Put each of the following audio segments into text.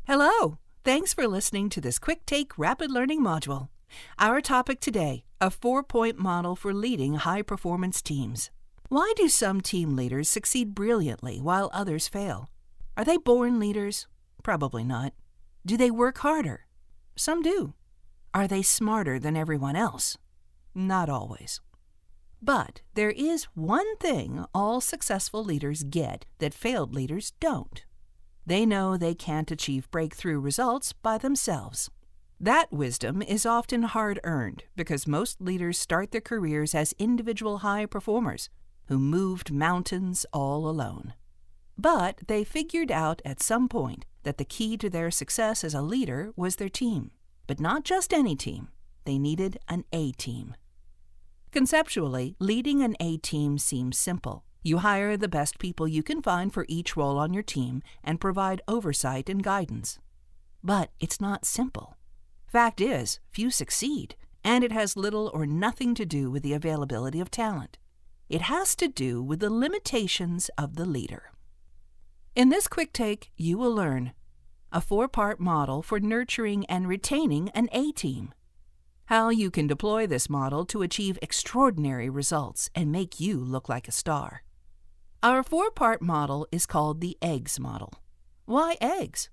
Hello! Thanks for listening to this Quick Take Rapid Learning module. Our topic today, a 4-point model for leading high-performance teams. Why do some team leaders succeed brilliantly while others fail? Are they born leaders? Probably not. Do they work harder? Some do. Are they smarter than everyone else? Not always. But there is one thing all successful leaders get that failed leaders don't. They know they can't achieve breakthrough results by themselves. That wisdom is often hard-earned because most leaders start their careers as individual high performers who moved mountains all alone. But they figured out at some point that the key to their success as a leader was their team. But not just any team. They needed an A-team. Conceptually, leading an A-team seems simple. You hire the best people you can find for each role on your team and provide oversight and guidance. But it's not simple. Fact is, few succeed, and it has little or nothing to do with the availability of talent. It has to do with the limitations of the leader. In this quick take, you will learn a 4-part model for nurturing and retaining an A-team. How you can deploy this model to achieve extraordinary results and make you look like a star. Our 4-part model is called the eggs model. Why eggs?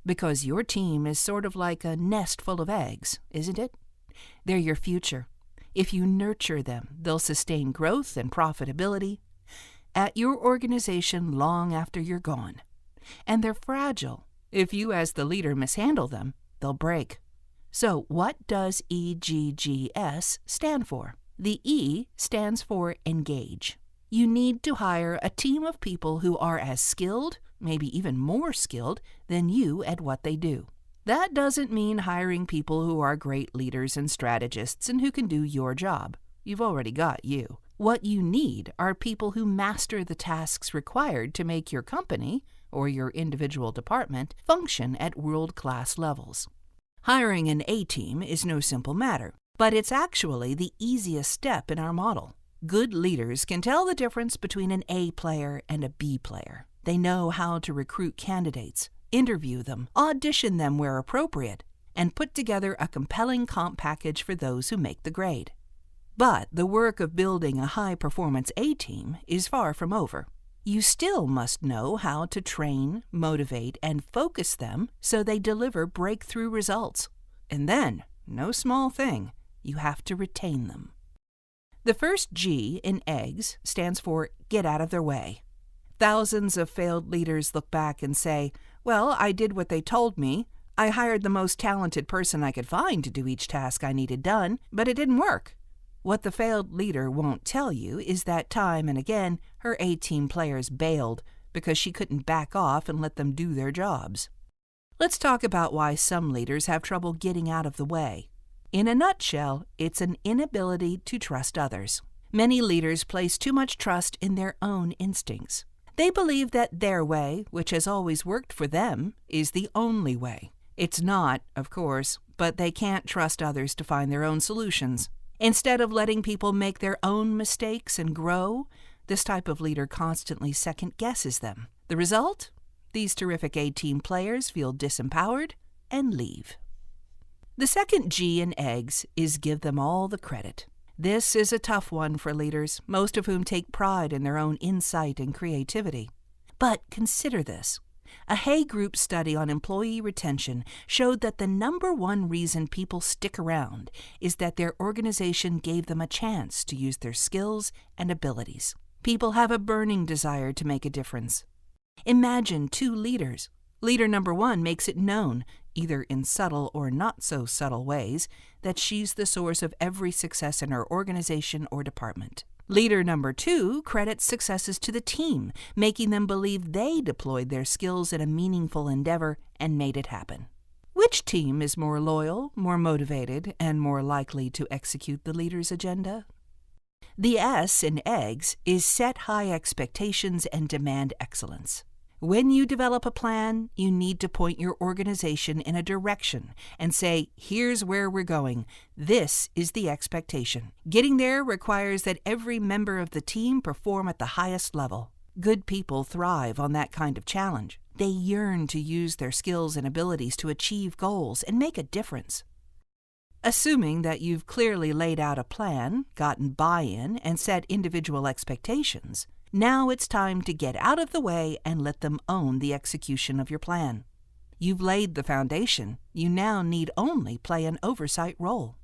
Because your team is sort of like a nest full of eggs, isn't it? They're your future. If you nurture them, they'll sustain growth and profitability at your organization long after you're gone. And they're fragile. If you as the leader mishandle them, they'll break. So what does EGGS stand for? The E stands for engage. You need to hire a team of people who are as skilled, maybe even more skilled, than you at what they do. That doesn't mean hiring people who are great leaders and strategists and who can do your job. You've already got you. What you need are people who master the tasks required to make your company, or your individual department, function at world-class levels. Hiring an A-team is no simple matter, but it's actually the easiest step in our model. Good leaders can tell the difference between an A player and a B player. They know how to recruit candidates, interview them, audition them where appropriate, and put together a compelling comp package for those who make the grade. But the work of building a high-performance A-team is far from over. You still must know how to train, motivate, and focus them so they deliver breakthrough results. And then, no small thing, you have to retain them. The first G in eggs stands for get out of their way. Thousands of failed leaders look back and say, well, I did what they told me. I hired the most talented person I could find to do each task I needed done, but it didn't work. What the failed leader won't tell you is that time and again, her A-team players bailed because she couldn't back off and let them do their jobs. Let's talk about why some leaders have trouble getting out of the way. In a nutshell, it's an inability to trust others. Many leaders place too much trust in their own instincts. They believe that their way, which has always worked for them, is the only way. It's not, of course, but they can't trust others to find their own solutions. Instead of letting people make their own mistakes and grow, this type of leader constantly second-guesses them. The result? These terrific A-team players feel disempowered and leave. The second G in eggs is give them all the credit. This is a tough one for leaders, most of whom take pride in their own insight and creativity. But consider this. A Hay Group study on employee retention showed that the number one reason people stick around is that their organization gave them a chance to use their skills and abilities. People have a burning desire to make a difference. Imagine two leaders. Leader number one makes it known, either in subtle or not so subtle ways, that she's the source of every success in her organization or department. Leader number two credits successes to the team, making them believe they deployed their skills in a meaningful endeavor and made it happen. Which team is more loyal, more motivated, and more likely to execute the leader's agenda? The S in eggs is set high expectations and demand excellence. When you develop a plan, you need to point your organization in a direction and say, here's where we're going. This is the expectation. Getting there requires that every member of the team perform at the highest level. Good people thrive on that kind of challenge. They yearn to use their skills and abilities to achieve goals and make a difference. Assuming that you've clearly laid out a plan, gotten buy-in, and set individual expectations, now it's time to get out of the way and let them own the execution of your plan. You've laid the foundation. You now need only play an oversight role.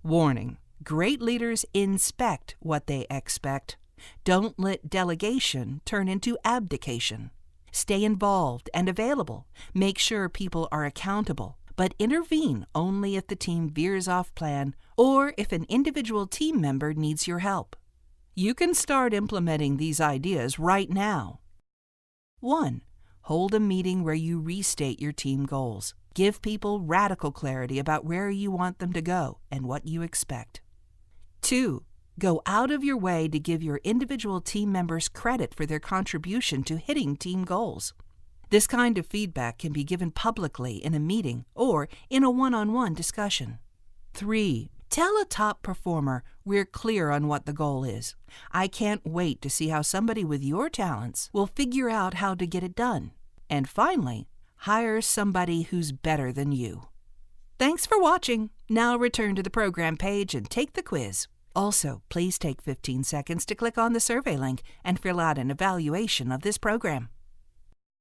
Warning: great leaders inspect what they expect. Don't let delegation turn into abdication. Stay involved and available. Make sure people are accountable, but intervene only if the team veers off plan or if an individual team member needs your help. You can start implementing these ideas right now. 1. Hold a meeting where you restate your team goals. Give people radical clarity about where you want them to go and what you expect. 2. Go out of your way to give your individual team members credit for their contribution to hitting team goals. This kind of feedback can be given publicly in a meeting or in a one-on-one discussion. 3. Tell a top performer, "We're clear on what the goal is. I can't wait to see how somebody with your talents will figure out how to get it done." And finally, hire somebody who's better than you. Thanks for watching. Now return to the program page and take the quiz. Also, please take 15 seconds to click on the survey link and fill out an evaluation of this program.